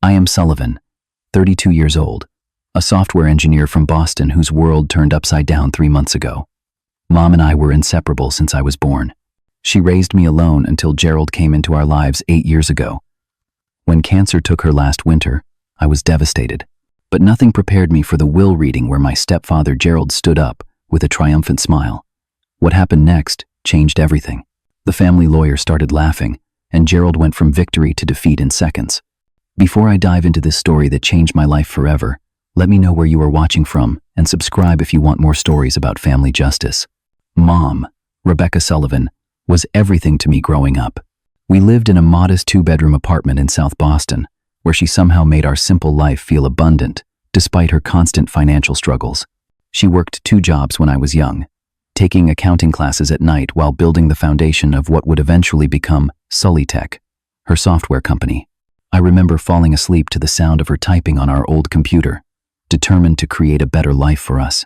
I am Sullivan, 32 years old, a software engineer from Boston whose world turned upside down 3 months ago. Mom and I were inseparable since I was born. She raised me alone until Gerald came into our lives 8 years ago. When cancer took her last winter, I was devastated. But nothing prepared me for the will reading where my stepfather Gerald stood up with a triumphant smile. What happened next changed everything. The family lawyer started laughing, and Gerald went from victory to defeat in seconds. Before I dive into this story that changed my life forever, let me know where you are watching from and subscribe if you want more stories about family justice. Mom, Rebecca Sullivan, was everything to me growing up. We lived in a modest 2-bedroom apartment in South Boston, where she somehow made our simple life feel abundant, despite her constant financial struggles. She worked 2 jobs when I was young, taking accounting classes at night while building the foundation of what would eventually become Sully Tech, her software company. I remember falling asleep to the sound of her typing on our old computer, determined to create a better life for us.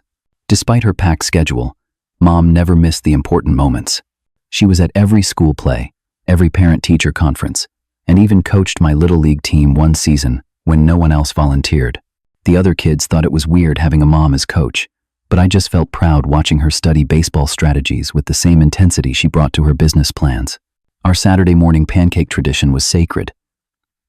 Despite her packed schedule, Mom never missed the important moments. She was at every school play, every parent-teacher conference, and even coached my Little League team one season when no one else volunteered. The other kids thought it was weird having a mom as coach, but I just felt proud watching her study baseball strategies with the same intensity she brought to her business plans. Our Saturday morning pancake tradition was sacred.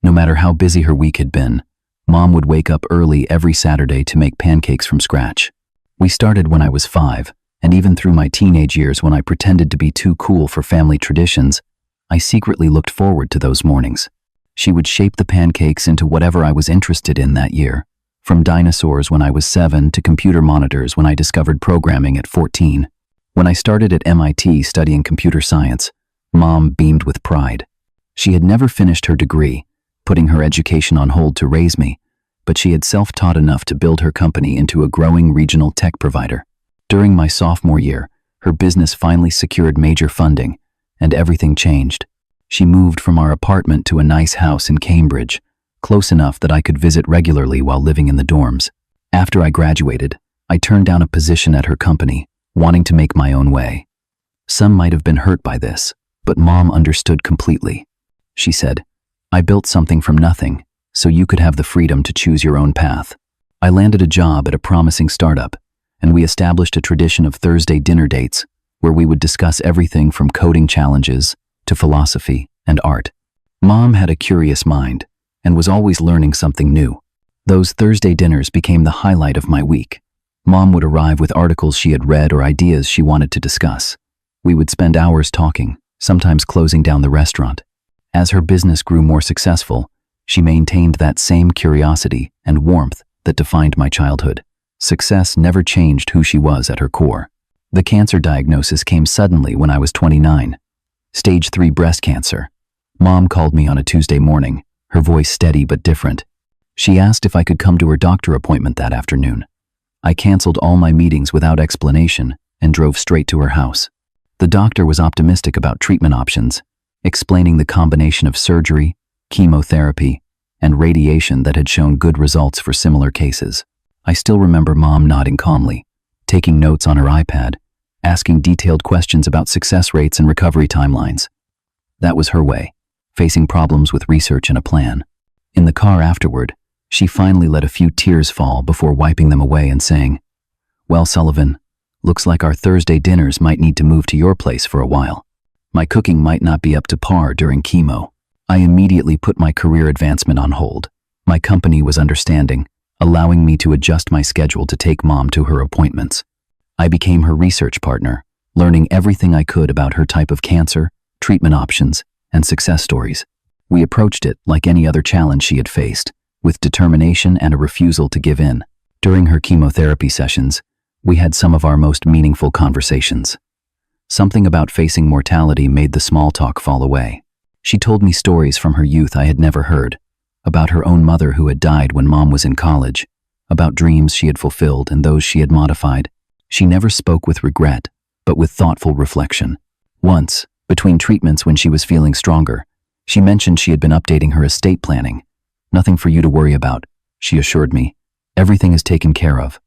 No matter how busy her week had been, Mom would wake up early every Saturday to make pancakes from scratch. We started when I was 5, and even through my teenage years when I pretended to be too cool for family traditions, I secretly looked forward to those mornings. She would shape the pancakes into whatever I was interested in that year, from dinosaurs when I was 7 to computer monitors when I discovered programming at 14. When I started at MIT studying computer science, Mom beamed with pride. She had never finished her degree, putting her education on hold to raise me, but she had self-taught enough to build her company into a growing regional tech provider. During my sophomore year, her business finally secured major funding, and everything changed. She moved from our apartment to a nice house in Cambridge, close enough that I could visit regularly while living in the dorms. After I graduated, I turned down a position at her company, wanting to make my own way. Some might have been hurt by this, but Mom understood completely. She said, "I built something from nothing, so you could have the freedom to choose your own path." I landed a job at a promising startup, and we established a tradition of Thursday dinner dates where we would discuss everything from coding challenges to philosophy and art. Mom had a curious mind and was always learning something new. Those Thursday dinners became the highlight of my week. Mom would arrive with articles she had read or ideas she wanted to discuss. We would spend hours talking, sometimes closing down the restaurant. As her business grew more successful, she maintained that same curiosity and warmth that defined my childhood. Success never changed who she was at her core. The cancer diagnosis came suddenly when I was 29. Stage 3 breast cancer. Mom called me on a Tuesday morning, her voice steady but different. She asked if I could come to her doctor appointment that afternoon. I canceled all my meetings without explanation and drove straight to her house. The doctor was optimistic about treatment options, explaining the combination of surgery, chemotherapy, and radiation that had shown good results for similar cases. I still remember Mom nodding calmly, taking notes on her iPad, asking detailed questions about success rates and recovery timelines. That was her way, facing problems with research and a plan. In the car afterward, she finally let a few tears fall before wiping them away and saying, "Well, Sullivan, looks like our Thursday dinners might need to move to your place for a while. My cooking might not be up to par during chemo." I immediately put my career advancement on hold. My company was understanding, allowing me to adjust my schedule to take Mom to her appointments. I became her research partner, learning everything I could about her type of cancer, treatment options, and success stories. We approached it like any other challenge she had faced, with determination and a refusal to give in. During her chemotherapy sessions, we had some of our most meaningful conversations. Something about facing mortality made the small talk fall away. She told me stories from her youth I had never heard, about her own mother who had died when Mom was in college, about dreams she had fulfilled and those she had modified. She never spoke with regret, but with thoughtful reflection. Once, between treatments when she was feeling stronger, she mentioned she had been updating her estate planning. "Nothing for you to worry about," she assured me. "Everything is taken care of.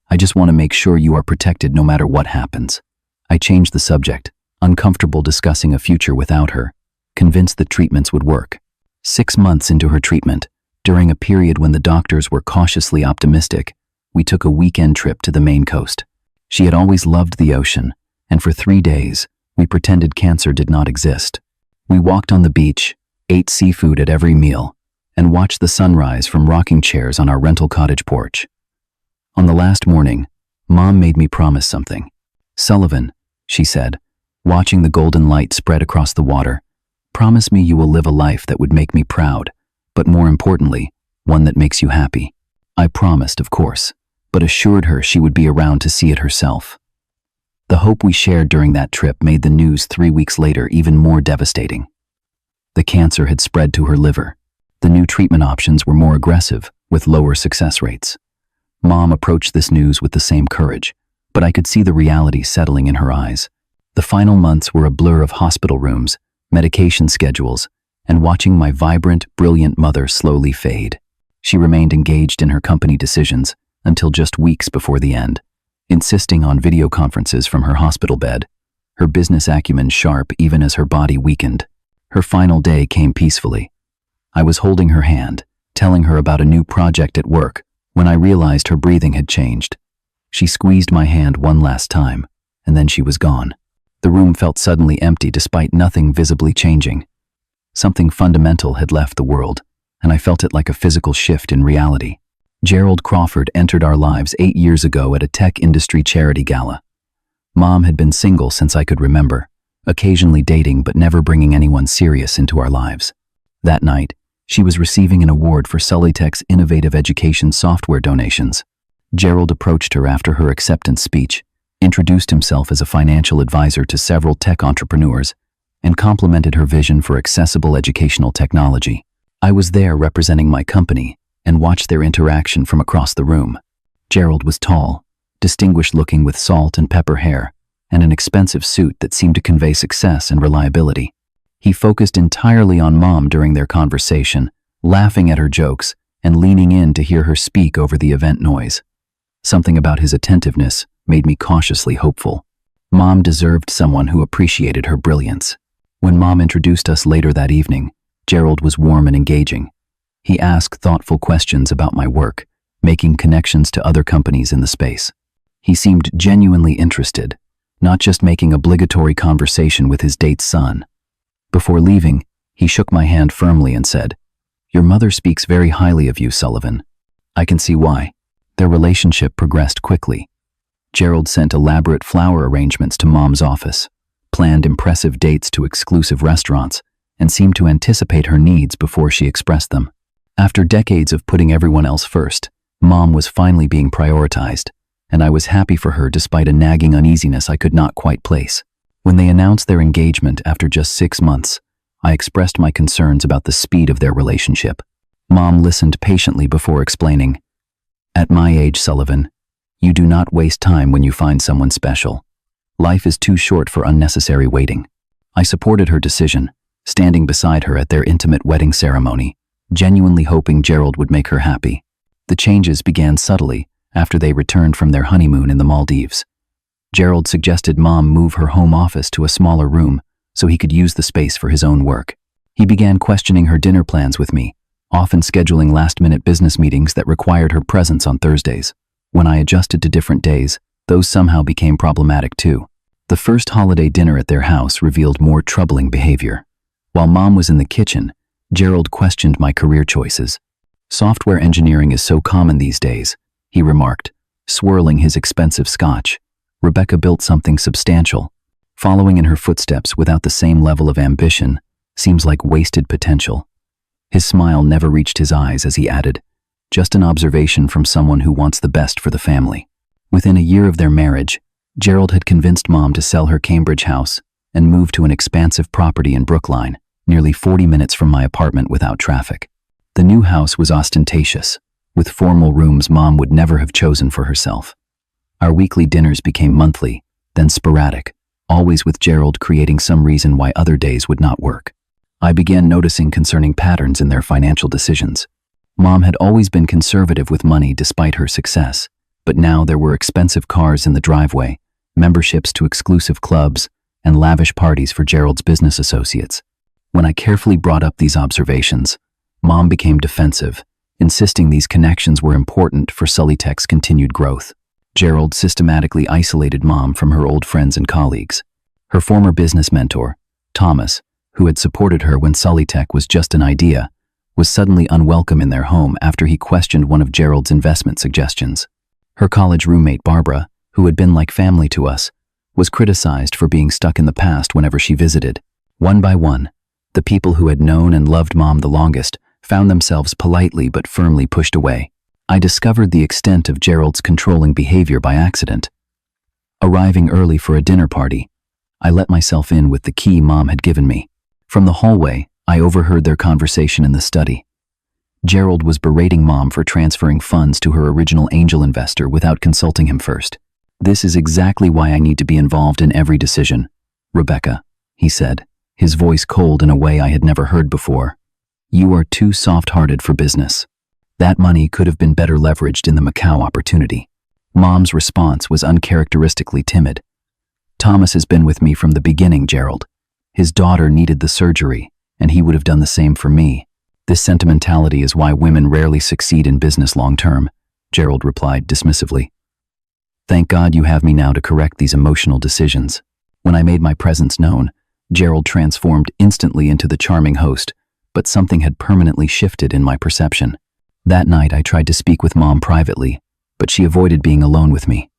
I just want to make sure you are protected no matter what happens." I changed the subject, uncomfortable discussing a future without her, convinced that treatments would work. 6 months into her treatment, During a period when the doctors were cautiously optimistic, we took a weekend trip to the Maine coast. She had always loved the ocean, and for 3 days, we pretended cancer did not exist. We walked on the beach, ate seafood at every meal, and watched the sunrise from rocking chairs on our rental cottage porch. On the last morning, Mom made me promise something. "Sullivan," she said, watching the golden light spread across the water, "promise me you will live a life that would make me proud, but more importantly, one that makes you happy." I promised, of course, but assured her she would be around to see it herself. The hope we shared during that trip made the news 3 weeks later even more devastating. The cancer had spread to her liver. The new treatment options were more aggressive, with lower success rates. Mom approached this news with the same courage, but I could see the reality settling in her eyes. The final months were a blur of hospital rooms, medication schedules, and watching my vibrant, brilliant mother slowly fade. She remained engaged in her company decisions until just weeks before the end, insisting on video conferences from her hospital bed, her business acumen sharp even as her body weakened. Her final day came peacefully. I was holding her hand, telling her about a new project at work, when I realized her breathing had changed. She squeezed my hand one last time, and then she was gone. The room felt suddenly empty despite nothing visibly changing. Something fundamental had left the world, and I felt it like a physical shift in reality. Gerald Crawford entered our lives 8 years ago at a tech industry charity gala. Mom had been single since I could remember, occasionally dating but never bringing anyone serious into our lives. That night, she was receiving an award for Sullytech's innovative education software donations. Gerald approached her after her acceptance speech, introduced himself as a financial advisor to several tech entrepreneurs, and complimented her vision for accessible educational technology. I was there representing my company and watched their interaction from across the room. Gerald was tall, distinguished-looking with salt and pepper hair, and an expensive suit that seemed to convey success and reliability. He focused entirely on Mom during their conversation, laughing at her jokes and leaning in to hear her speak over the event noise. Something about his attentiveness made me cautiously hopeful. Mom deserved someone who appreciated her brilliance. When Mom introduced us later that evening, Gerald was warm and engaging. He asked thoughtful questions about my work, making connections to other companies in the space. He seemed genuinely interested, not just making obligatory conversation with his date's son. Before leaving, he shook my hand firmly and said, "Your mother speaks very highly of you, Sullivan." I can see why. Their relationship progressed quickly. Gerald sent elaborate flower arrangements to Mom's office, planned impressive dates to exclusive restaurants, and seemed to anticipate her needs before she expressed them. After decades of putting everyone else first, Mom was finally being prioritized, and I was happy for her despite a nagging uneasiness I could not quite place. When they announced their engagement after just 6 months, I expressed my concerns about the speed of their relationship. Mom listened patiently before explaining, "At my age, Sullivan, you do not waste time when you find someone special. Life is too short for unnecessary waiting." I supported her decision, standing beside her at their intimate wedding ceremony, genuinely hoping Gerald would make her happy. The changes began subtly after they returned from their honeymoon in the Maldives. Gerald suggested Mom move her home office to a smaller room so he could use the space for his own work. He began questioning her dinner plans with me, often scheduling last-minute business meetings that required her presence on Thursdays. When I adjusted to different days, those somehow became problematic too. The first holiday dinner at their house revealed more troubling behavior. While Mom was in the kitchen, Gerald questioned my career choices. "Software engineering is so common these days," he remarked, swirling his expensive scotch. "Rebecca built something substantial. Following in her footsteps without the same level of ambition seems like wasted potential." His smile never reached his eyes as he added, "Just an observation from someone who wants the best for the family." Within a year of their marriage, Gerald had convinced Mom to sell her Cambridge house and move to an expansive property in Brookline, nearly 40 minutes from my apartment without traffic. The new house was ostentatious, with formal rooms Mom would never have chosen for herself. Our weekly dinners became monthly, then sporadic, always with Gerald creating some reason why other days would not work. I began noticing concerning patterns in their financial decisions. Mom had always been conservative with money despite her success, but now there were expensive cars in the driveway, memberships to exclusive clubs, and lavish parties for Gerald's business associates. When I carefully brought up these observations, Mom became defensive, insisting these connections were important for Sullytech's continued growth. Gerald systematically isolated Mom from her old friends and colleagues. Her former business mentor, Thomas, who had supported her when Sullytech was just an idea, was suddenly unwelcome in their home after he questioned one of Gerald's investment suggestions. Her college roommate Barbara, who had been like family to us, was criticized for being stuck in the past whenever she visited. One by one, the people who had known and loved Mom the longest found themselves politely but firmly pushed away. I discovered the extent of Gerald's controlling behavior by accident. Arriving early for a dinner party, I let myself in with the key Mom had given me. From the hallway, I overheard their conversation in the study. Gerald was berating Mom for transferring funds to her original angel investor without consulting him first. "This is exactly why I need to be involved in every decision, Rebecca," he said, his voice cold in a way I had never heard before. "You are too soft-hearted for business. That money could have been better leveraged in the Macau opportunity." Mom's response was uncharacteristically timid. "Thomas has been with me from the beginning, Gerald. His daughter needed the surgery, and he would have done the same for me. This sentimentality is why women rarely succeed in business long-term," Gerald replied dismissively. "Thank God you have me now to correct these emotional decisions." When I made my presence known, Gerald transformed instantly into the charming host, but something had permanently shifted in my perception. That night I tried to speak with Mom privately, but she avoided being alone with me.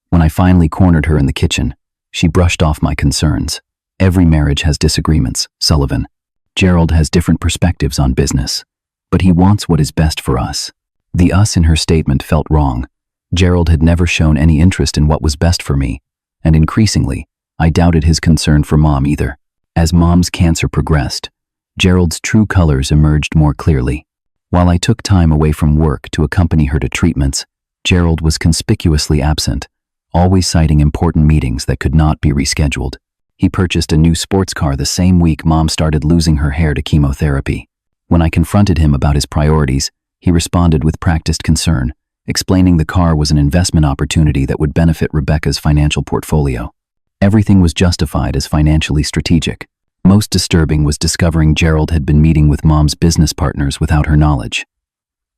When I finally cornered her in the kitchen, she brushed off my concerns. "Every marriage has disagreements, Sullivan. Gerald has different perspectives on business, but he wants what is best for us." The us in her statement felt wrong. Gerald had never shown any interest in what was best for me, and increasingly, I doubted his concern for Mom either. As Mom's cancer progressed, Gerald's true colors emerged more clearly. While I took time away from work to accompany her to treatments, Gerald was conspicuously absent, always citing important meetings that could not be rescheduled. He purchased a new sports car the same week Mom started losing her hair to chemotherapy. When I confronted him about his priorities, he responded with practiced concern, explaining the car was an investment opportunity that would benefit Rebecca's financial portfolio. Everything was justified as financially strategic. Most disturbing was discovering Gerald had been meeting with Mom's business partners without her knowledge.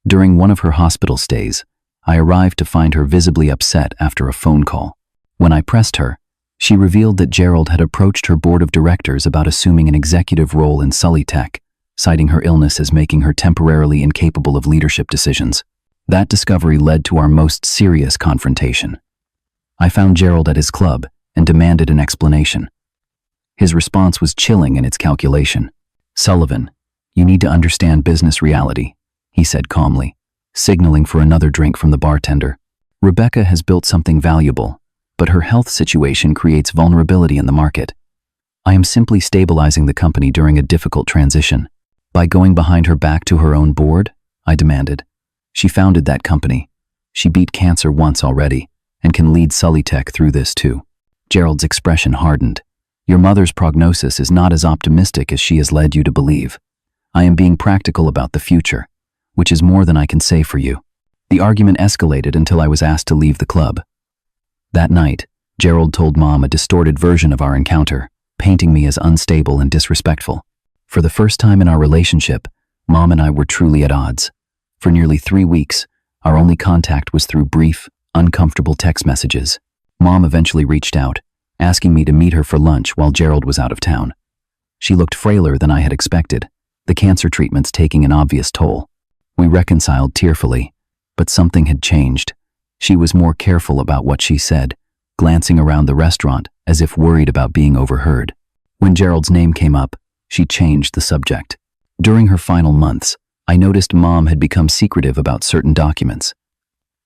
During one of her hospital stays, I arrived to find her visibly upset after a phone call. When I pressed her, she revealed that Gerald had approached her board of directors about assuming an executive role in Sullytech, citing her illness as making her temporarily incapable of leadership decisions. That discovery led to our most serious confrontation. I found Gerald at his club and demanded an explanation. His response was chilling in its calculation. "Sullivan, you need to understand business reality," he said calmly, signaling for another drink from the bartender. "Rebecca has built something valuable, but her health situation creates vulnerability in the market. I am simply stabilizing the company during a difficult transition. By going behind her back to her own board?" I demanded. "She founded that company. She beat cancer once already, and can lead Sullytech through this too." Gerald's expression hardened. "Your mother's prognosis is not as optimistic as she has led you to believe. I am being practical about the future, which is more than I can say for you." The argument escalated until I was asked to leave the club. That night, Gerald told Mom a distorted version of our encounter, painting me as unstable and disrespectful. For the first time in our relationship, Mom and I were truly at odds. For nearly 3 weeks, our only contact was through brief, uncomfortable text messages. Mom eventually reached out, asking me to meet her for lunch while Gerald was out of town. She looked frailer than I had expected, the cancer treatments taking an obvious toll. We reconciled tearfully, but something had changed. She was more careful about what she said, glancing around the restaurant as if worried about being overheard. When Gerald's name came up, she changed the subject. During her final months, I noticed Mom had become secretive about certain documents.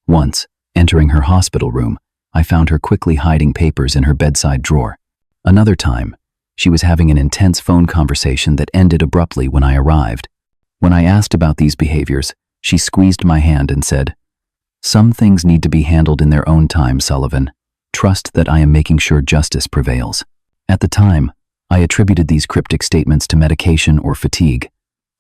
Once, entering her hospital room, I found her quickly hiding papers in her bedside drawer. Another time, she was having an intense phone conversation that ended abruptly when I arrived. When I asked about these behaviors, she squeezed my hand and said, "Some things need to be handled in their own time, Sullivan. Trust that I am making sure justice prevails." At the time, I attributed these cryptic statements to medication or fatigue.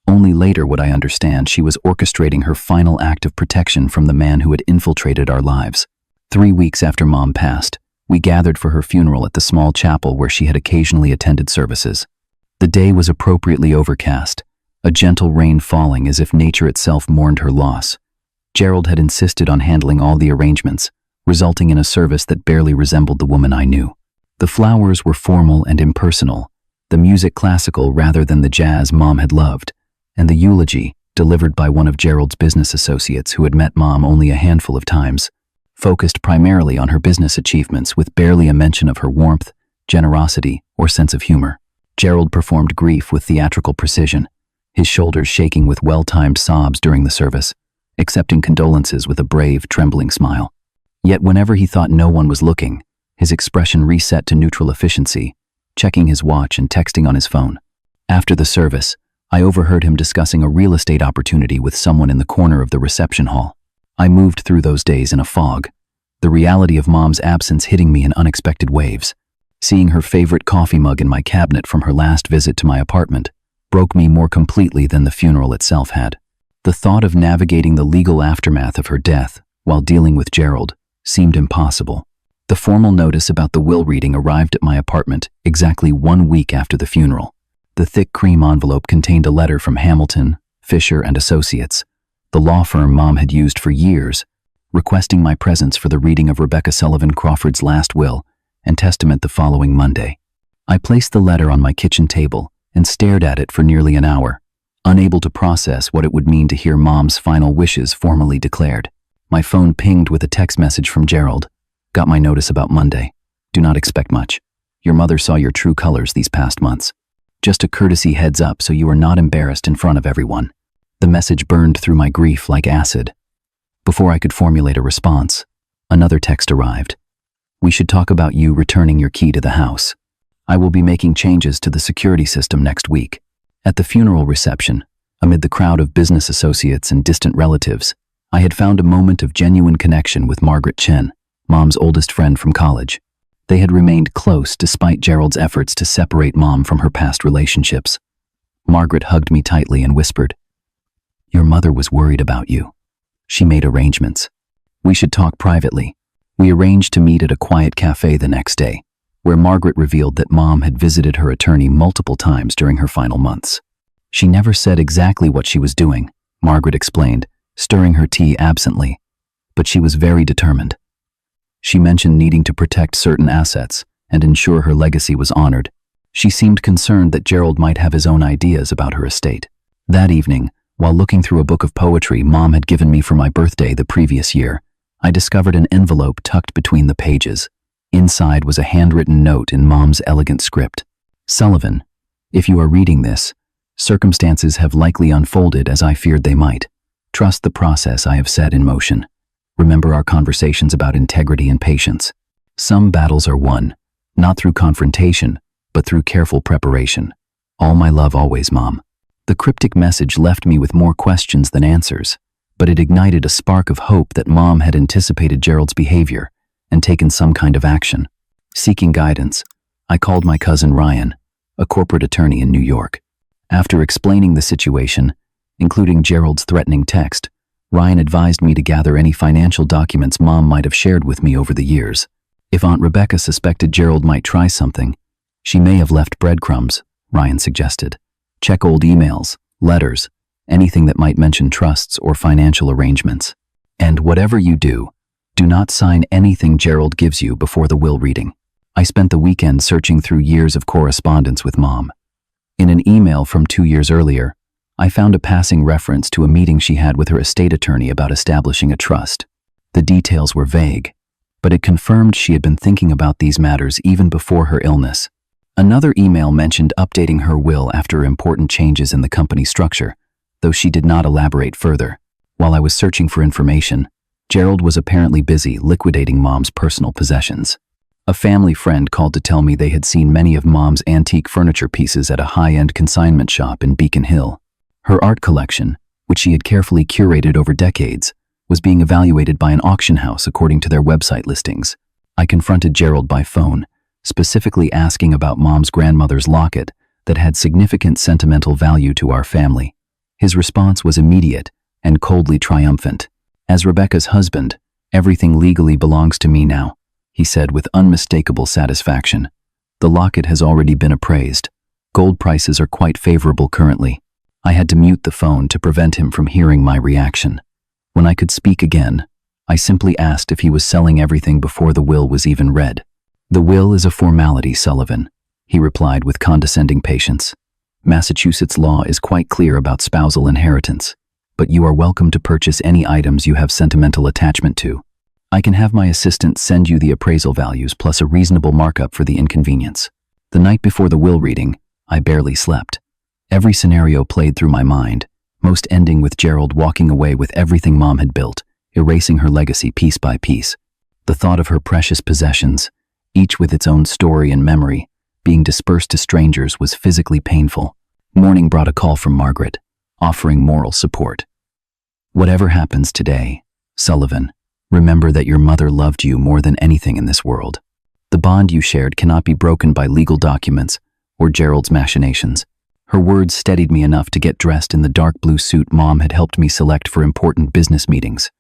Only later would I understand she was orchestrating her final act of protection from the man who had infiltrated our lives. 3 weeks after Mom passed, we gathered for her funeral at the small chapel where she had occasionally attended services. The day was appropriately overcast, a gentle rain falling as if nature itself mourned her loss. Gerald had insisted on handling all the arrangements, resulting in a service that barely resembled the woman I knew. The flowers were formal and impersonal, the music classical rather than the jazz Mom had loved, and the eulogy, delivered by one of Gerald's business associates who had met Mom only a handful of times, focused primarily on her business achievements with barely a mention of her warmth, generosity, or sense of humor. Gerald performed grief with theatrical precision, his shoulders shaking with well-timed sobs during the service, accepting condolences with a brave, trembling smile. Yet whenever he thought no one was looking, his expression reset to neutral efficiency, checking his watch and texting on his phone. After the service, I overheard him discussing a real estate opportunity with someone in the corner of the reception hall. I moved through those days in a fog, the reality of Mom's absence hitting me in unexpected waves. Seeing her favorite coffee mug in my cabinet from her last visit to my apartment broke me more completely than the funeral itself had. The thought of navigating the legal aftermath of her death while dealing with Gerald seemed impossible. The formal notice about the will reading arrived at my apartment exactly 1 week after the funeral. The thick cream envelope contained a letter from Hamilton, Fisher and Associates, the law firm Mom had used for years, requesting my presence for the reading of Rebecca Sullivan Crawford's last will and testament the following Monday. I placed the letter on my kitchen table and stared at it for nearly an hour, unable to process what it would mean to hear Mom's final wishes formally declared. My phone pinged with a text message from Gerald. Got my notice about Monday. Do not expect much. Your mother saw your true colors these past months. Just a courtesy heads up so you are not embarrassed in front of everyone. The message burned through my grief like acid. Before I could formulate a response, another text arrived. We should talk about you returning your key to the house. I will be making changes to the security system next week. At the funeral reception, amid the crowd of business associates and distant relatives, I had found a moment of genuine connection with Margaret Chen, Mom's oldest friend from college. They had remained close despite Gerald's efforts to separate Mom from her past relationships. Margaret hugged me tightly and whispered, "Your mother was worried about you. She made arrangements. We should talk privately." We arranged to meet at a quiet cafe the next day, where Margaret revealed that Mom had visited her attorney multiple times during her final months. She never said exactly what she was doing, Margaret explained, stirring her tea absently, but she was very determined. She mentioned needing to protect certain assets and ensure her legacy was honored. She seemed concerned that Gerald might have his own ideas about her estate. That evening, while looking through a book of poetry Mom had given me for my birthday the previous year, I discovered an envelope tucked between the pages. Inside was a handwritten note in Mom's elegant script. "Sullivan, if you are reading this, circumstances have likely unfolded as I feared they might. Trust the process I have set in motion. Remember our conversations about integrity and patience. Some battles are won, not through confrontation, but through careful preparation. All my love always, Mom." The cryptic message left me with more questions than answers, but it ignited a spark of hope that Mom had anticipated Gerald's behavior and taken some kind of action. Seeking guidance, I called my cousin Ryan, a corporate attorney in New York. After explaining the situation, including Gerald's threatening text, Ryan advised me to gather any financial documents Mom might have shared with me over the years. If Aunt Rebecca suspected Gerald might try something, she may have left breadcrumbs, Ryan suggested. Check old emails, letters, anything that might mention trusts or financial arrangements. And whatever you do not sign anything Gerald gives you before the will reading. I spent the weekend searching through years of correspondence with Mom. In an email from 2 years earlier, I found a passing reference to a meeting she had with her estate attorney about establishing a trust. The details were vague, but it confirmed she had been thinking about these matters even before her illness. Another email mentioned updating her will after important changes in the company structure, though she did not elaborate further. While I was searching for information, Gerald was apparently busy liquidating Mom's personal possessions. A family friend called to tell me they had seen many of Mom's antique furniture pieces at a high-end consignment shop in Beacon Hill. Her art collection, which she had carefully curated over decades, was being evaluated by an auction house according to their website listings. I confronted Gerald by phone, specifically asking about Mom's grandmother's locket that had significant sentimental value to our family. His response was immediate and coldly triumphant. "As Rebecca's husband, everything legally belongs to me now," he said with unmistakable satisfaction. "The locket has already been appraised. Gold prices are quite favorable currently. I had to mute the phone to prevent him from hearing my reaction. When I could speak again, I simply asked if he was selling everything before the will was even read. "The will is a formality, Sullivan," he replied with condescending patience. "Massachusetts law is quite clear about spousal inheritance, but you are welcome to purchase any items you have sentimental attachment to. I can have my assistant send you the appraisal values plus a reasonable markup for the inconvenience." The night before the will reading, I barely slept. Every scenario played through my mind, most ending with Gerald walking away with everything Mom had built, erasing her legacy piece by piece. The thought of her precious possessions, each with its own story and memory, being dispersed to strangers was physically painful. Morning brought a call from Margaret, offering moral support. "Whatever happens today, Sullivan, remember that your mother loved you more than anything in this world. The bond you shared cannot be broken by legal documents or Gerald's machinations." Her words steadied me enough to get dressed in the dark blue suit Mom had helped me select for important business meetings.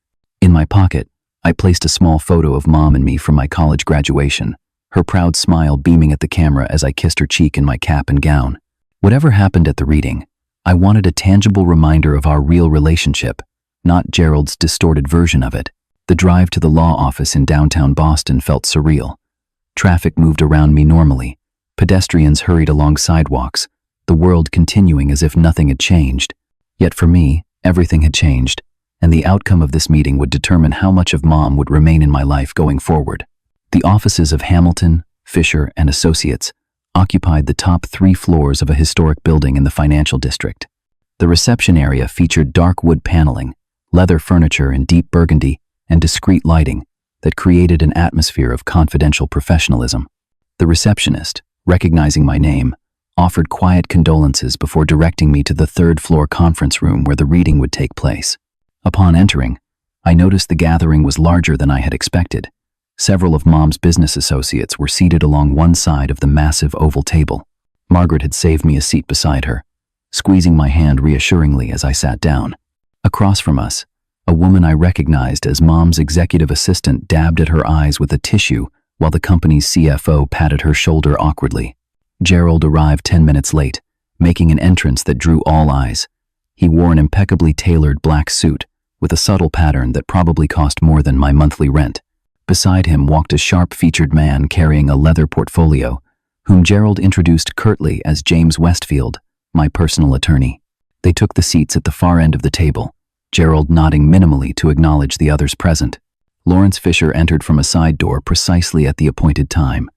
In my pocket, I placed a small photo of Mom and me from my college graduation, her proud smile beaming at the camera as I kissed her cheek in my cap and gown. Whatever happened at the reading, I wanted a tangible reminder of our real relationship, not Gerald's distorted version of it. The drive to the law office in downtown Boston felt surreal. Traffic moved around me normally. Pedestrians hurried along sidewalks, the world continuing as if nothing had changed. Yet for me, everything had changed, and the outcome of this meeting would determine how much of Mom would remain in my life going forward. The offices of Hamilton, Fisher, and Associates occupied the top 3 floors of a historic building in the financial district. The reception area featured dark wood paneling, leather furniture in deep burgundy, and discreet lighting that created an atmosphere of confidential professionalism. The receptionist, recognizing my name, offered quiet condolences before directing me to the 3rd-floor conference room where the reading would take place. Upon entering, I noticed the gathering was larger than I had expected. Several of Mom's business associates were seated along one side of the massive oval table. Margaret had saved me a seat beside her, squeezing my hand reassuringly as I sat down. Across from us, a woman I recognized as Mom's executive assistant dabbed at her eyes with a tissue while the company's CFO patted her shoulder awkwardly. Gerald arrived 10 minutes late, making an entrance that drew all eyes. He wore an impeccably tailored black suit with a subtle pattern that probably cost more than my monthly rent. Beside him walked a sharp-featured man carrying a leather portfolio, whom Gerald introduced curtly as James Westfield, my personal attorney. They took the seats at the far end of the table, Gerald nodding minimally to acknowledge the others present. Lawrence Fisher entered from a side door precisely at the appointed time.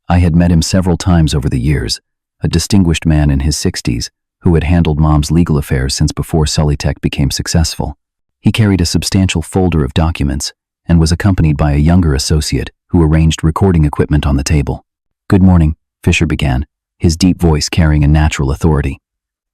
I had met him several times over the years, a distinguished man in his 60s who had handled Mom's legal affairs since before Sullytech became successful. He carried a substantial folder of documents and was accompanied by a younger associate who arranged recording equipment on the table. "Good morning," Fisher began, his deep voice carrying a natural authority.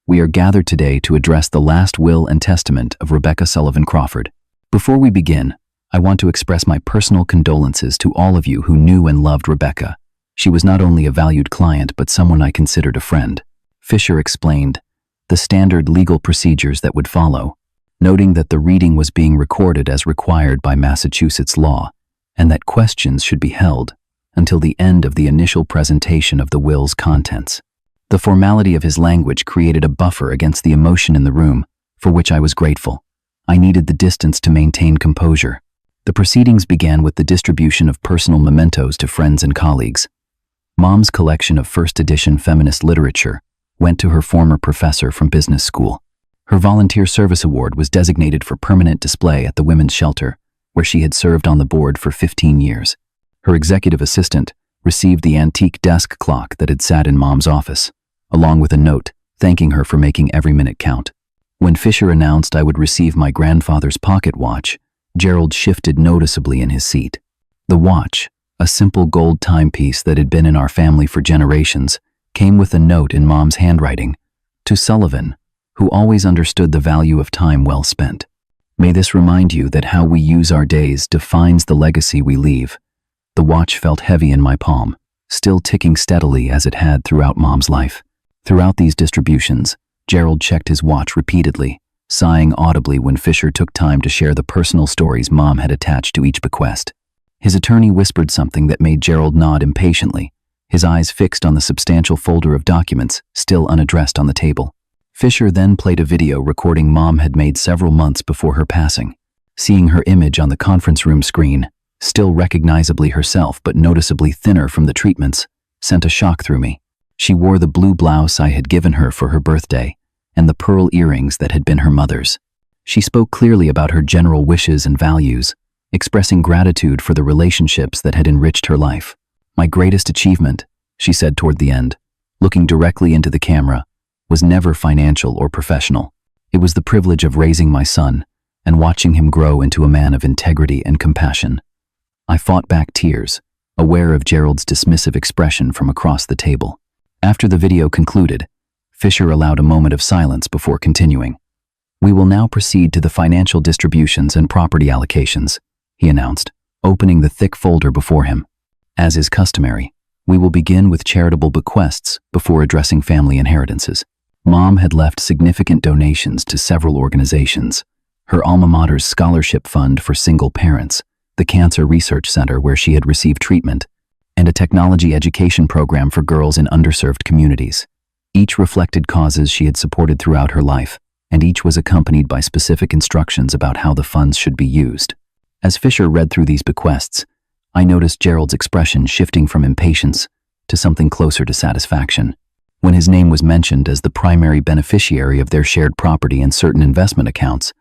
"We are gathered today to address the last will and testament of Rebecca Sullivan Crawford. Before we begin, I want to express my personal condolences to all of you who knew and loved Rebecca. She was not only a valued client, but someone I considered a friend." Fisher explained the standard legal procedures that would follow, noting that the reading was being recorded as required by Massachusetts law, and that questions should be held until the end of the initial presentation of the will's contents. The formality of his language created a buffer against the emotion in the room, for which I was grateful. I needed the distance to maintain composure. The proceedings began with the distribution of personal mementos to friends and colleagues. Mom's collection of first-edition feminist literature went to her former professor from business school. Her volunteer service award was designated for permanent display at the women's shelter, where she had served on the board for 15 years. Her executive assistant received the antique desk clock that had sat in Mom's office, along with a note thanking her for making every minute count. When Fisher announced I would receive my grandfather's pocket watch, Gerald shifted noticeably in his seat. The watch, a simple gold timepiece that had been in our family for generations, came with a note in Mom's handwriting, "To Sullivan, who always understood the value of time well spent. May this remind you that how we use our days defines the legacy we leave." The watch felt heavy in my palm, still ticking steadily as it had throughout Mom's life. Throughout these distributions, Gerald checked his watch repeatedly, sighing audibly when Fisher took time to share the personal stories Mom had attached to each bequest. His attorney whispered something that made Gerald nod impatiently, his eyes fixed on the substantial folder of documents still unaddressed on the table. Fisher then played a video recording Mom had made several months before her passing. Seeing her image on the conference room screen, still recognizably herself but noticeably thinner from the treatments, sent a shock through me. She wore the blue blouse I had given her for her birthday, and the pearl earrings that had been her mother's. She spoke clearly about her general wishes and values, expressing gratitude for the relationships that had enriched her life. "My greatest achievement," she said toward the end, looking directly into the camera, "was never financial or professional. It was the privilege of raising my son and watching him grow into a man of integrity and compassion." I fought back tears, aware of Gerald's dismissive expression from across the table. After the video concluded, Fisher allowed a moment of silence before continuing. "We will now proceed to the financial distributions and property allocations," he announced, opening the thick folder before him. "As is customary, we will begin with charitable bequests before addressing family inheritances." Mom had left significant donations to several organizations: her alma mater's scholarship fund for single parents, the Cancer Research Center where she had received treatment, and a technology education program for girls in underserved communities. Each reflected causes she had supported throughout her life, and each was accompanied by specific instructions about how the funds should be used. As Fisher read through these bequests, I noticed Gerald's expression shifting from impatience to something closer to satisfaction. When his name was mentioned as the primary beneficiary of their shared property and certain investment accounts,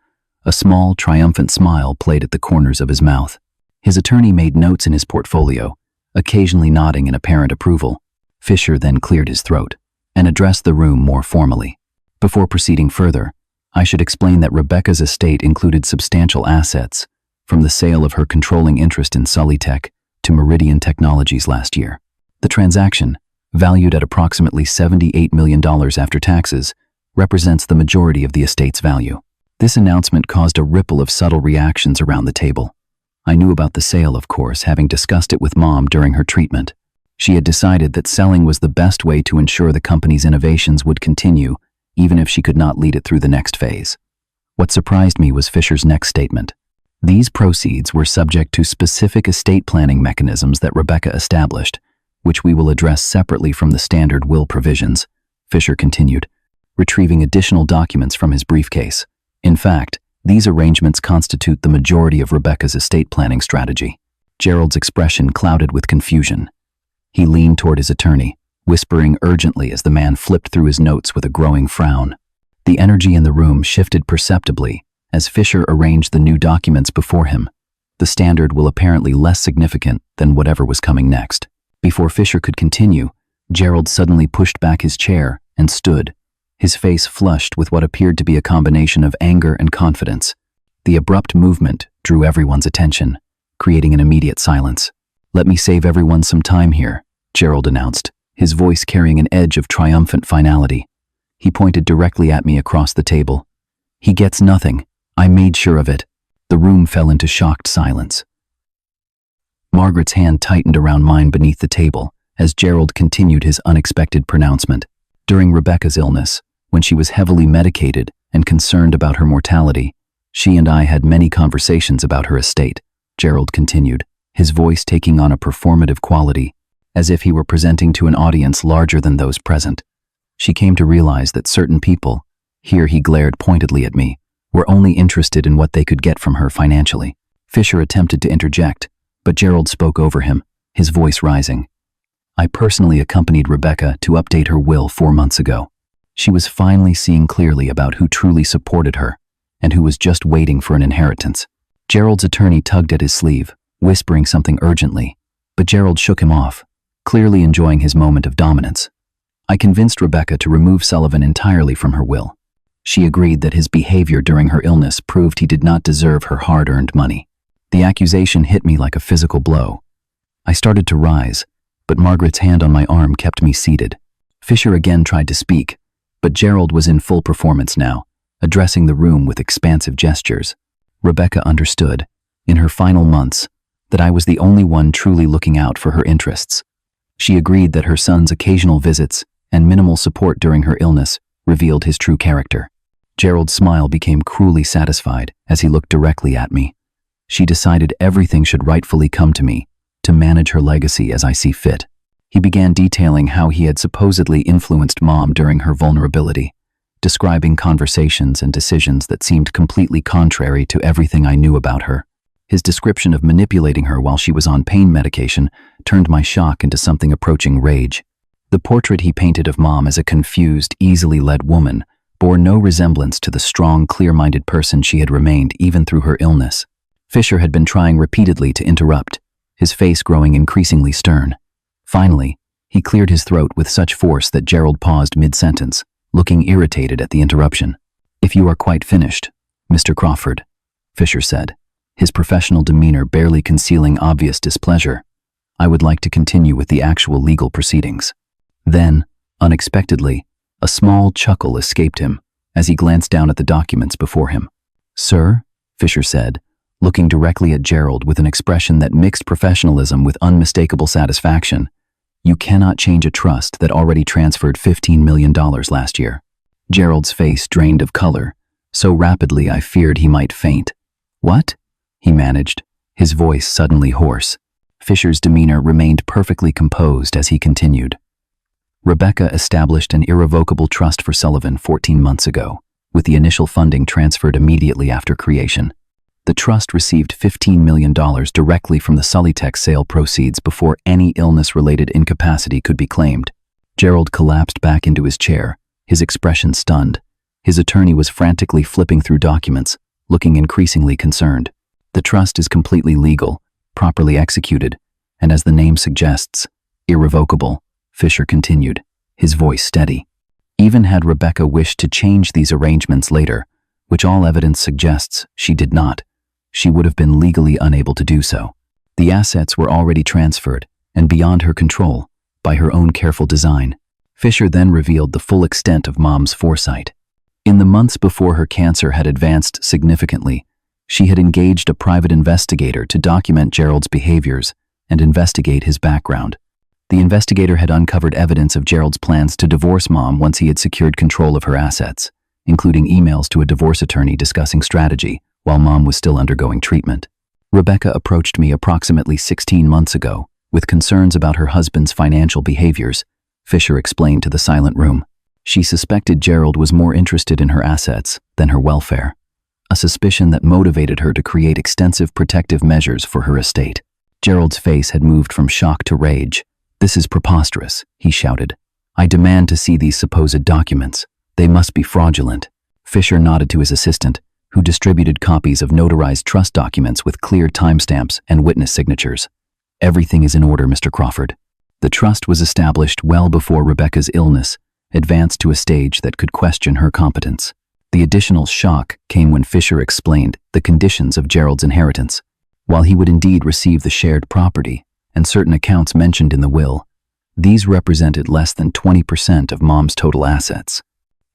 a small, triumphant smile played at the corners of his mouth. His attorney made notes in his portfolio, occasionally nodding in apparent approval. Fisher then cleared his throat and addressed the room more formally. Before proceeding further, I should explain that Rebecca's estate included substantial assets, from the sale of her controlling interest in Sullytech to Meridian Technologies last year. The transaction, valued at approximately $78 million after taxes, represents the majority of the estate's value. This announcement caused a ripple of subtle reactions around the table. I knew about the sale, of course, having discussed it with Mom during her treatment. She had decided that selling was the best way to ensure the company's innovations would continue, even if she could not lead it through the next phase. What surprised me was Fisher's next statement. These proceeds were subject to specific estate planning mechanisms that Rebecca established, which we will address separately from the standard will provisions, Fisher continued, retrieving additional documents from his briefcase. In fact, these arrangements constitute the majority of Rebecca's estate planning strategy. Gerald's expression clouded with confusion. He leaned toward his attorney, whispering urgently as the man flipped through his notes with a growing frown. The energy in the room shifted perceptibly as Fisher arranged the new documents before him. The standard will apparently less significant than whatever was coming next. Before Fisher could continue, Gerald suddenly pushed back his chair and stood, his face flushed with what appeared to be a combination of anger and confidence. The abrupt movement drew everyone's attention, creating an immediate silence. "Let me save everyone some time here," Gerald announced, his voice carrying an edge of triumphant finality. He pointed directly at me across the table. "He gets nothing. I made sure of it." The room fell into shocked silence. Margaret's hand tightened around mine beneath the table as Gerald continued his unexpected pronouncement. During Rebecca's illness, when she was heavily medicated and concerned about her mortality, she and I had many conversations about her estate, Gerald continued, his voice taking on a performative quality, as if he were presenting to an audience larger than those present. She came to realize that certain people, here he glared pointedly at me, were only interested in what they could get from her financially. Fisher attempted to interject, but Gerald spoke over him, his voice rising. "I personally accompanied Rebecca to update her will 4 months ago. She was finally seeing clearly about who truly supported her and who was just waiting for an inheritance." Gerald's attorney tugged at his sleeve, whispering something urgently, but Gerald shook him off, clearly enjoying his moment of dominance. "I convinced Rebecca to remove Sullivan entirely from her will. She agreed that his behavior during her illness proved he did not deserve her hard-earned money. The accusation hit me like a physical blow. I started to rise, but Margaret's hand on my arm kept me seated. Fisher again tried to speak, but Gerald was in full performance now, addressing the room with expansive gestures. Rebecca understood, in her final months, that I was the only one truly looking out for her interests. She agreed that her son's occasional visits and minimal support during her illness revealed his true character. Gerald's smile became cruelly satisfied as he looked directly at me. She decided everything should rightfully come to me, to manage her legacy as I see fit. He began detailing how he had supposedly influenced Mom during her vulnerability, describing conversations and decisions that seemed completely contrary to everything I knew about her. His description of manipulating her while she was on pain medication turned my shock into something approaching rage. The portrait he painted of Mom as a confused, easily led woman bore no resemblance to the strong, clear-minded person she had remained even through her illness. Fisher had been trying repeatedly to interrupt, his face growing increasingly stern. Finally, he cleared his throat with such force that Gerald paused mid-sentence, looking irritated at the interruption. "If you are quite finished, Mr. Crawford," Fisher said, his professional demeanor barely concealing obvious displeasure, "I would like to continue with the actual legal proceedings." Then, unexpectedly, a small chuckle escaped him as he glanced down at the documents before him. "Sir," Fisher said, looking directly at Gerald with an expression that mixed professionalism with unmistakable satisfaction, "you cannot change a trust that already transferred $15 million last year." Gerald's face drained of color, so rapidly I feared he might faint. "What?" he managed, his voice suddenly hoarse. Fisher's demeanor remained perfectly composed as he continued. "Rebecca established an irrevocable trust for Sullivan 14 months ago, with the initial funding transferred immediately after creation. The trust received $15 million directly from the Sullytech sale proceeds before any illness-related incapacity could be claimed." Gerald collapsed back into his chair, his expression stunned. His attorney was frantically flipping through documents, looking increasingly concerned. "The trust is completely legal, properly executed, and as the name suggests, irrevocable," Fisher continued, his voice steady. "Even had Rebecca wished to change these arrangements later, which all evidence suggests she did not, she would have been legally unable to do so. The assets were already transferred, and beyond her control, by her own careful design." Fisher then revealed the full extent of Mom's foresight. In the months before her cancer had advanced significantly, she had engaged a private investigator to document Gerald's behaviors and investigate his background. The investigator had uncovered evidence of Gerald's plans to divorce Mom once he had secured control of her assets, including emails to a divorce attorney discussing strategy while Mom was still undergoing treatment. "Rebecca approached me approximately 16 months ago with concerns about her husband's financial behaviors," Fisher explained to the silent room. "She suspected Gerald was more interested in her assets than her welfare, a suspicion that motivated her to create extensive protective measures for her estate." Gerald's face had moved from shock to rage. "This is preposterous," he shouted. "I demand to see these supposed documents. They must be fraudulent." Fisher nodded to his assistant, who distributed copies of notarized trust documents with clear timestamps and witness signatures. "Everything is in order, Mr. Crawford. The trust was established well before Rebecca's illness advanced to a stage that could question her competence." The additional shock came when Fisher explained the conditions of Gerald's inheritance. While he would indeed receive the shared property and certain accounts mentioned in the will, these represented less than 20% of Mom's total assets.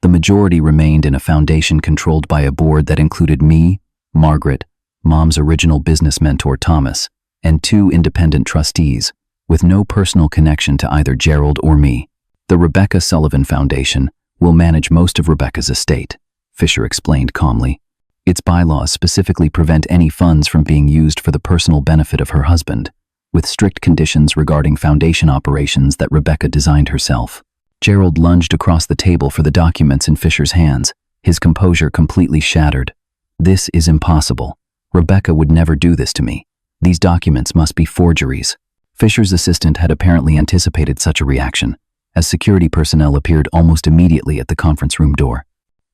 The majority remained in a foundation controlled by a board that included me, Margaret, Mom's original business mentor Thomas, and 2 independent trustees, with no personal connection to either Gerald or me. "The Rebecca Sullivan Foundation will manage most of Rebecca's estate," Fisher explained calmly. "Its bylaws specifically prevent any funds from being used for the personal benefit of her husband, with strict conditions regarding foundation operations that Rebecca designed herself." Gerald lunged across the table for the documents in Fisher's hands, his composure completely shattered. "This is impossible. Rebecca would never do this to me. These documents must be forgeries." Fisher's assistant had apparently anticipated such a reaction, as security personnel appeared almost immediately at the conference room door.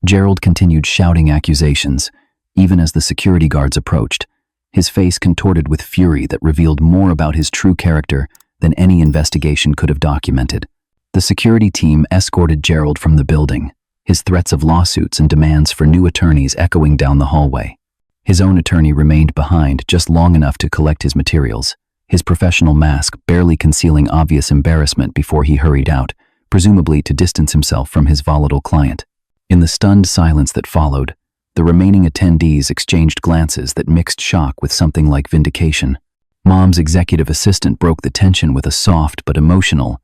Gerald continued shouting accusations, even as the security guards approached, his face contorted with fury that revealed more about his true character than any investigation could have documented. The security team escorted Gerald from the building, his threats of lawsuits and demands for new attorneys echoing down the hallway. His own attorney remained behind just long enough to collect his materials, his professional mask barely concealing obvious embarrassment before he hurried out, presumably to distance himself from his volatile client. In the stunned silence that followed, the remaining attendees exchanged glances that mixed shock with something like vindication. Mom's executive assistant broke the tension with a soft but emotional,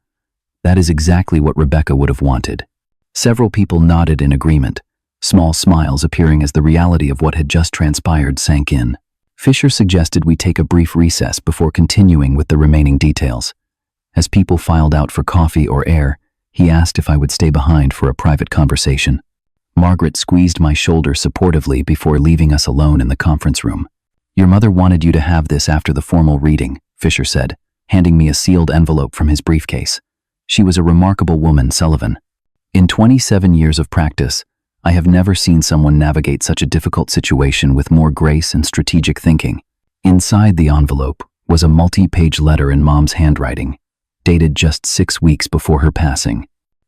"That is exactly what Rebecca would have wanted." Several people nodded in agreement, small smiles appearing as the reality of what had just transpired sank in. Fisher suggested we take a brief recess before continuing with the remaining details. As people filed out for coffee or air, he asked if I would stay behind for a private conversation. Margaret squeezed my shoulder supportively before leaving us alone in the conference room. "Your mother wanted you to have this after the formal reading," Fisher said, handing me a sealed envelope from his briefcase. "She was a remarkable woman, Sullivan. In 27 years of practice, I have never seen someone navigate such a difficult situation with more grace and strategic thinking." Inside the envelope was a multi-page letter in Mom's handwriting, dated just 6 weeks before her passing.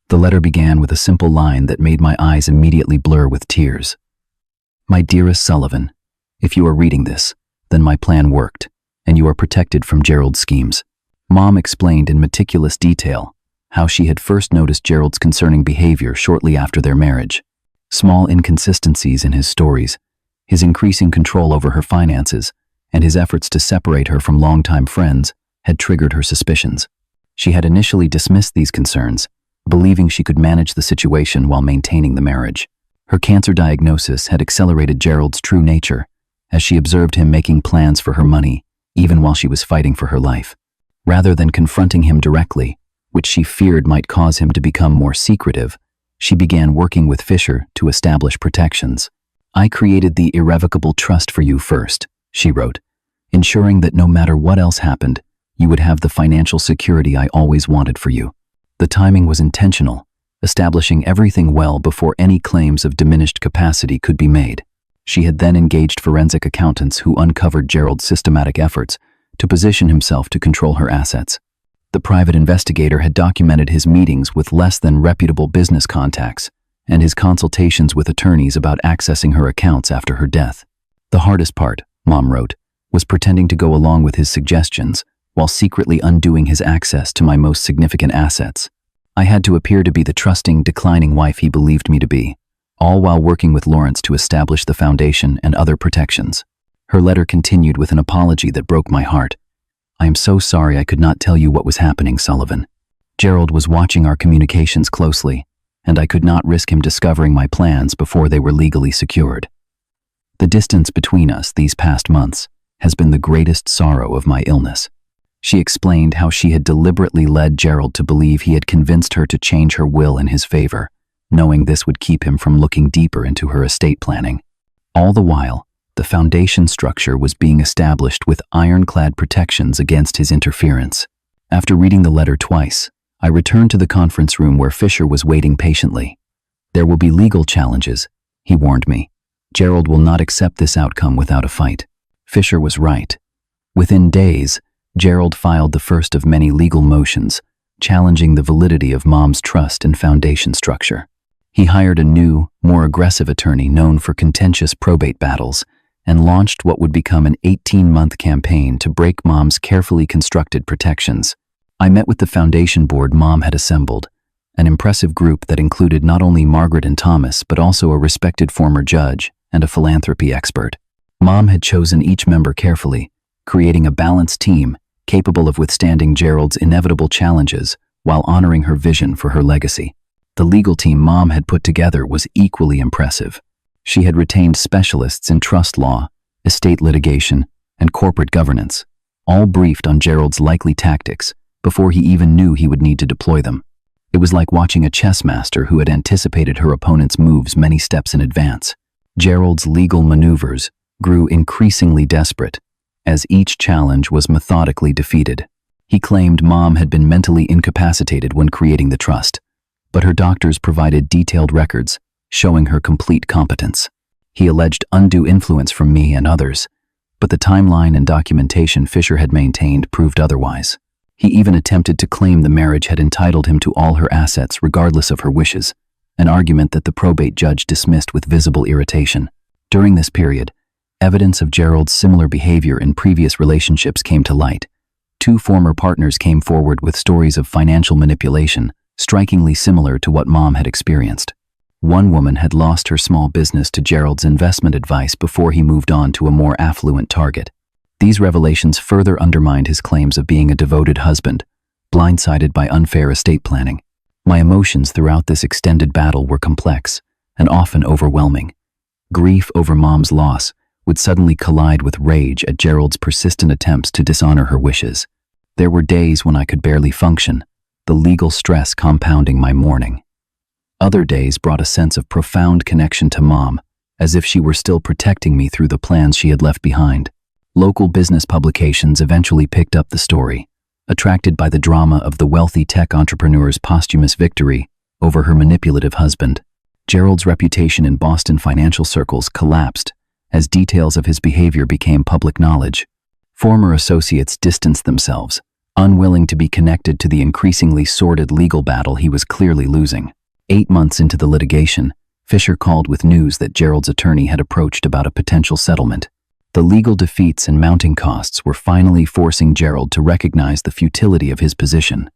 The letter began with a simple line that made my eyes immediately blur with tears. "My dearest Sullivan, if you are reading this, then my plan worked, and you are protected from Gerald's schemes." Mom explained in meticulous detail how she had first noticed Gerald's concerning behavior shortly after their marriage. Small inconsistencies in his stories, his increasing control over her finances, and his efforts to separate her from longtime friends had triggered her suspicions. She had initially dismissed these concerns, believing she could manage the situation while maintaining the marriage. Her cancer diagnosis had accelerated Gerald's true nature, as she observed him making plans for her money, even while she was fighting for her life. Rather than confronting him directly, which she feared might cause him to become more secretive, she began working with Fisher to establish protections. "I created the irrevocable trust for you first," she wrote, "ensuring that no matter what else happened, you would have the financial security I always wanted for you." The timing was intentional, establishing everything well before any claims of diminished capacity could be made. She had then engaged forensic accountants who uncovered Gerald's systematic efforts to position himself to control her assets. The private investigator had documented his meetings with less than reputable business contacts and his consultations with attorneys about accessing her accounts after her death. "The hardest part," Mom wrote, "was pretending to go along with his suggestions while secretly undoing his access to my most significant assets. I had to appear to be the trusting, declining wife he believed me to be, all while working with Lawrence to establish the foundation and other protections." Her letter continued with an apology that broke my heart. "I am so sorry I could not tell you what was happening, Sullivan. Gerald was watching our communications closely, and I could not risk him discovering my plans before they were legally secured. The distance between us these past months has been the greatest sorrow of my illness." She explained how she had deliberately led Gerald to believe he had convinced her to change her will in his favor, knowing this would keep him from looking deeper into her estate planning. All the while, the foundation structure was being established with ironclad protections against his interference. After reading the letter twice, I returned to the conference room where Fisher was waiting patiently. "There will be legal challenges," he warned me. "Gerald will not accept this outcome without a fight." Fisher was right. Within days, Gerald filed the first of many legal motions, challenging the validity of Mom's trust and foundation structure. He hired a new, more aggressive attorney known for contentious probate battles and launched what would become an 18-month campaign to break Mom's carefully constructed protections. I met with the foundation board Mom had assembled, an impressive group that included not only Margaret and Thomas but also a respected former judge and a philanthropy expert. Mom had chosen each member carefully, creating a balanced team capable of withstanding Gerald's inevitable challenges while honoring her vision for her legacy. The legal team Mom had put together was equally impressive. She had retained specialists in trust law, estate litigation, and corporate governance, all briefed on Gerald's likely tactics before he even knew he would need to deploy them. It was like watching a chess master who had anticipated her opponent's moves many steps in advance. Gerald's legal maneuvers grew increasingly desperate as each challenge was methodically defeated. He claimed Mom had been mentally incapacitated when creating the trust, but her doctors provided detailed records showing her complete competence. He alleged undue influence from me and others, but the timeline and documentation Fisher had maintained proved otherwise. He even attempted to claim the marriage had entitled him to all her assets regardless of her wishes, an argument that the probate judge dismissed with visible irritation. During this period, evidence of Gerald's similar behavior in previous relationships came to light. 2 former partners came forward with stories of financial manipulation, strikingly similar to what Mom had experienced. One woman had lost her small business to Gerald's investment advice before he moved on to a more affluent target. These revelations further undermined his claims of being a devoted husband, blindsided by unfair estate planning. My emotions throughout this extended battle were complex and often overwhelming. Grief over Mom's loss would suddenly collide with rage at Gerald's persistent attempts to dishonor her wishes. There were days when I could barely function, the legal stress compounding my mourning. Other days brought a sense of profound connection to Mom, as if she were still protecting me through the plans she had left behind. Local business publications eventually picked up the story, attracted by the drama of the wealthy tech entrepreneur's posthumous victory over her manipulative husband. Gerald's reputation in Boston financial circles collapsed as details of his behavior became public knowledge. Former associates distanced themselves, unwilling to be connected to the increasingly sordid legal battle he was clearly losing. 8 months into the litigation, Fisher called with news that Gerald's attorney had approached about a potential settlement. The legal defeats and mounting costs were finally forcing Gerald to recognize the futility of his position.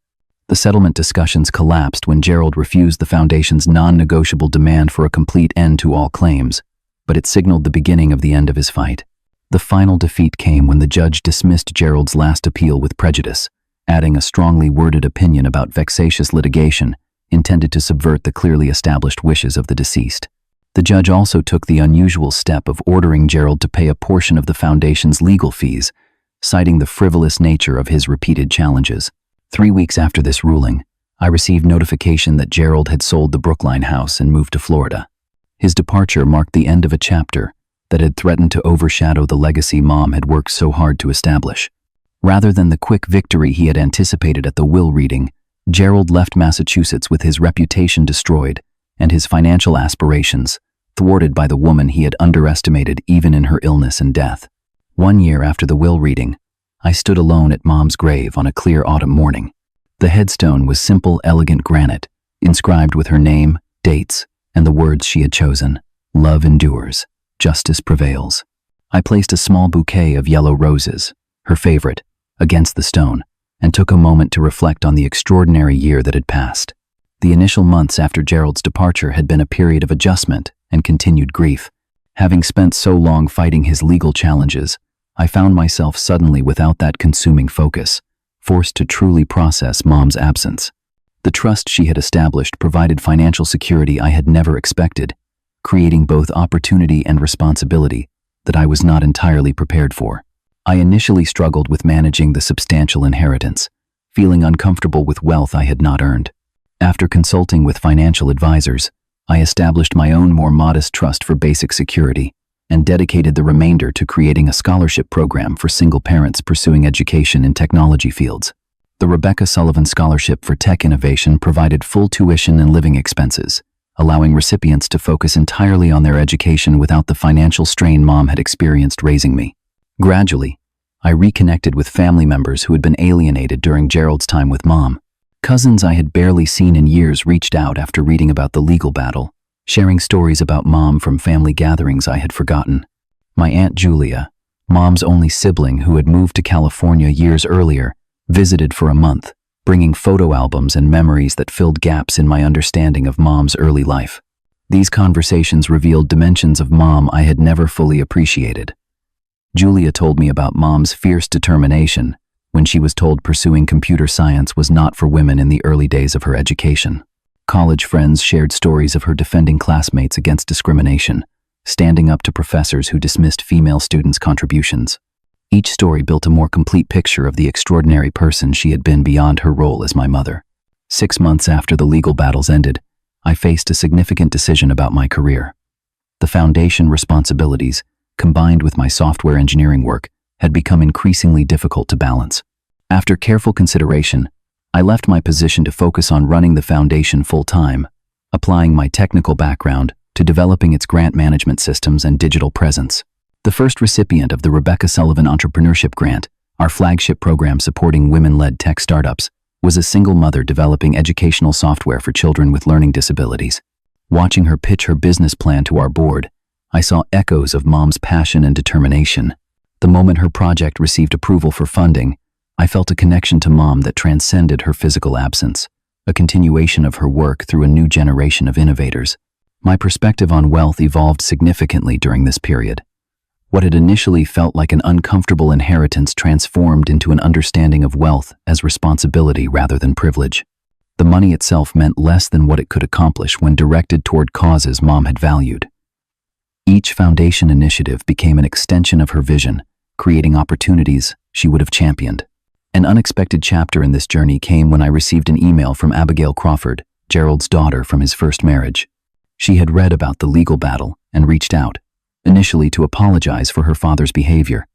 The settlement discussions collapsed when Gerald refused the foundation's non-negotiable demand for a complete end to all claims, but it signaled the beginning of the end of his fight. The final defeat came when the judge dismissed Gerald's last appeal with prejudice, adding a strongly worded opinion about vexatious litigation intended to subvert the clearly established wishes of the deceased. The judge also took the unusual step of ordering Gerald to pay a portion of the foundation's legal fees, citing the frivolous nature of his repeated challenges. 3 weeks after this ruling, I received notification that Gerald had sold the Brookline house and moved to Florida. His departure marked the end of a chapter that had threatened to overshadow the legacy Mom had worked so hard to establish. Rather than the quick victory he had anticipated at the will reading, Gerald left Massachusetts with his reputation destroyed and his financial aspirations thwarted by the woman he had underestimated even in her illness and death. 1 year after the will reading, I stood alone at Mom's grave on a clear autumn morning. The headstone was simple, elegant granite, inscribed with her name, dates, and the words she had chosen: "Love endures, justice prevails." I placed a small bouquet of yellow roses, her favorite, against the stone, and took a moment to reflect on the extraordinary year that had passed. The initial months after Gerald's departure had been a period of adjustment and continued grief. Having spent so long fighting his legal challenges, I found myself suddenly without that consuming focus, forced to truly process Mom's absence. The trust she had established provided financial security I had never expected, creating both opportunity and responsibility that I was not entirely prepared for. I initially struggled with managing the substantial inheritance, feeling uncomfortable with wealth I had not earned. After consulting with financial advisors, I established my own more modest trust for basic security and dedicated the remainder to creating a scholarship program for single parents pursuing education in technology fields. The Rebecca Sullivan Scholarship for Tech Innovation provided full tuition and living expenses, allowing recipients to focus entirely on their education without the financial strain Mom had experienced raising me. Gradually, I reconnected with family members who had been alienated during Gerald's time with Mom. Cousins I had barely seen in years reached out after reading about the legal battle, sharing stories about Mom from family gatherings I had forgotten. My Aunt Julia, Mom's only sibling who had moved to California years earlier, visited for a month, bringing photo albums and memories that filled gaps in my understanding of Mom's early life. These conversations revealed dimensions of Mom I had never fully appreciated. Julia told me about Mom's fierce determination when she was told pursuing computer science was not for women in the early days of her education. College friends shared stories of her defending classmates against discrimination, standing up to professors who dismissed female students' contributions. Each story built a more complete picture of the extraordinary person she had been beyond her role as my mother. 6 months after the legal battles ended, I faced a significant decision about my career. The foundation responsibilities, combined with my software engineering work, had become increasingly difficult to balance. After careful consideration, I left my position to focus on running the foundation full-time, applying my technical background to developing its grant management systems and digital presence. The first recipient of the Rebecca Sullivan Entrepreneurship Grant, our flagship program supporting women-led tech startups, was a single mother developing educational software for children with learning disabilities. Watching her pitch her business plan to our board, I saw echoes of Mom's passion and determination. The moment her project received approval for funding, I felt a connection to Mom that transcended her physical absence, a continuation of her work through a new generation of innovators. My perspective on wealth evolved significantly during this period. What had initially felt like an uncomfortable inheritance transformed into an understanding of wealth as responsibility rather than privilege. The money itself meant less than what it could accomplish when directed toward causes Mom had valued. Each foundation initiative became an extension of her vision, creating opportunities she would have championed. An unexpected chapter in this journey came when I received an email from Abigail Crawford, Gerald's daughter from his first marriage. She had read about the legal battle and reached out, initially to apologize for her father's behavior.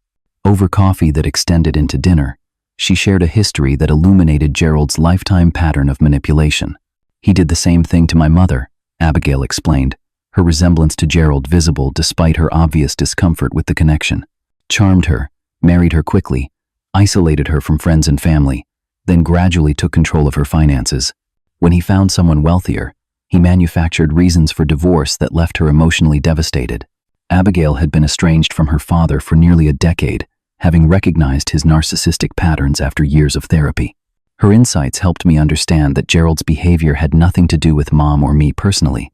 Over coffee that extended into dinner, she shared a history that illuminated Gerald's lifetime pattern of manipulation. He did the same thing to my mother, Abigail explained, her resemblance to Gerald visible despite her obvious discomfort with the connection. Charmed her, married her quickly, isolated her from friends and family, then gradually took control of her finances. When he found someone wealthier, he manufactured reasons for divorce that left her emotionally devastated. Abigail had been estranged from her father for nearly a decade, having recognized his narcissistic patterns after years of therapy. Her insights helped me understand that Gerald's behavior had nothing to do with Mom or me personally,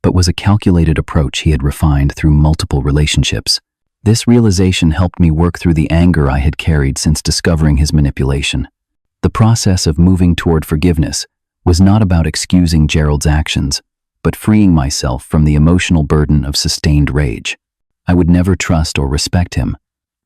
but was a calculated approach he had refined through multiple relationships. This realization helped me work through the anger I had carried since discovering his manipulation. The process of moving toward forgiveness was not about excusing Gerald's actions, but freeing myself from the emotional burden of sustained rage. I would never trust or respect him,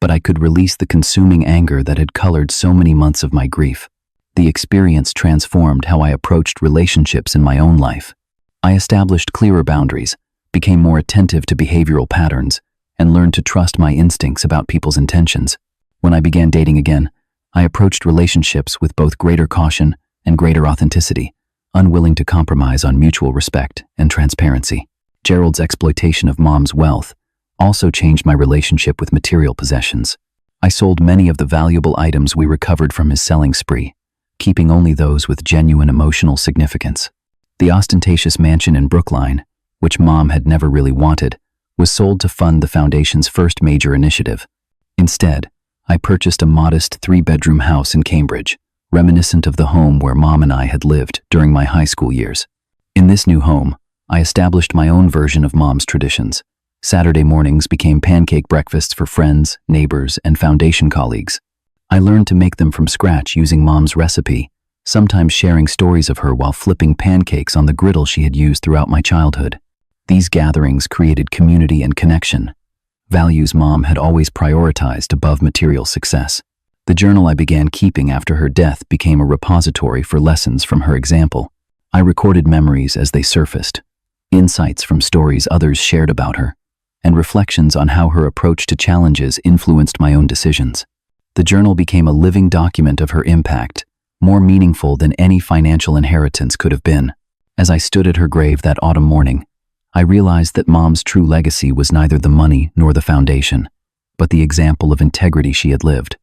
but I could release the consuming anger that had colored so many months of my grief. The experience transformed how I approached relationships in my own life. I established clearer boundaries, became more attentive to behavioral patterns, and learned to trust my instincts about people's intentions. When I began dating again, I approached relationships with both greater caution and greater authenticity, unwilling to compromise on mutual respect and transparency. Gerald's exploitation of Mom's wealth also changed my relationship with material possessions. I sold many of the valuable items we recovered from his selling spree, keeping only those with genuine emotional significance. The ostentatious mansion in Brookline, which Mom had never really wanted, was sold to fund the foundation's first major initiative. Instead, I purchased a modest 3-bedroom house in Cambridge, reminiscent of the home where Mom and I had lived during my high school years. In this new home, I established my own version of Mom's traditions. Saturday mornings became pancake breakfasts for friends, neighbors, and foundation colleagues. I learned to make them from scratch using Mom's recipe, sometimes sharing stories of her while flipping pancakes on the griddle she had used throughout my childhood. These gatherings created community and connection, values Mom had always prioritized above material success. The journal I began keeping after her death became a repository for lessons from her example. I recorded memories as they surfaced, insights from stories others shared about her, and reflections on how her approach to challenges influenced my own decisions. The journal became a living document of her impact, more meaningful than any financial inheritance could have been. As I stood at her grave that autumn morning, I realized that Mom's true legacy was neither the money nor the foundation, but the example of integrity she had lived.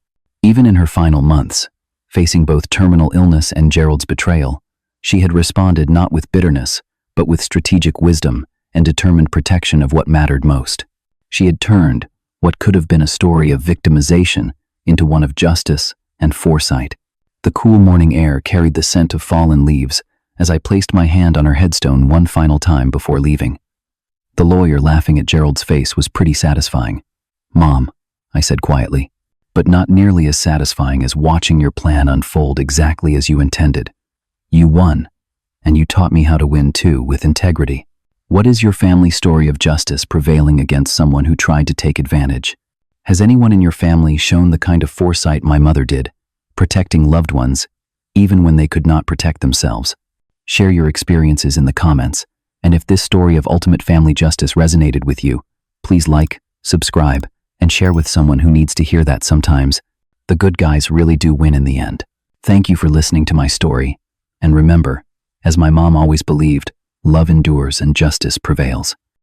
Even in her final months, facing both terminal illness and Gerald's betrayal, she had responded not with bitterness, but with strategic wisdom and determined protection of what mattered most. She had turned what could have been a story of victimization into one of justice and foresight. The cool morning air carried the scent of fallen leaves as I placed my hand on her headstone one final time before leaving. The lawyer laughing at Gerald's face was pretty satisfying. "Mom," I said quietly, "but not nearly as satisfying as watching your plan unfold exactly as you intended. You won, and you taught me how to win too, with integrity. What is your family story of justice prevailing against someone who tried to take advantage? Has anyone in your family shown the kind of foresight my mother did, protecting loved ones, even when they could not protect themselves?" Share your experiences in the comments, and if this story of ultimate family justice resonated with you, please like, subscribe, and share with someone who needs to hear that sometimes. The good guys really do win in the end. Thank you for listening to my story, and remember, as my mom always believed, love endures and justice prevails.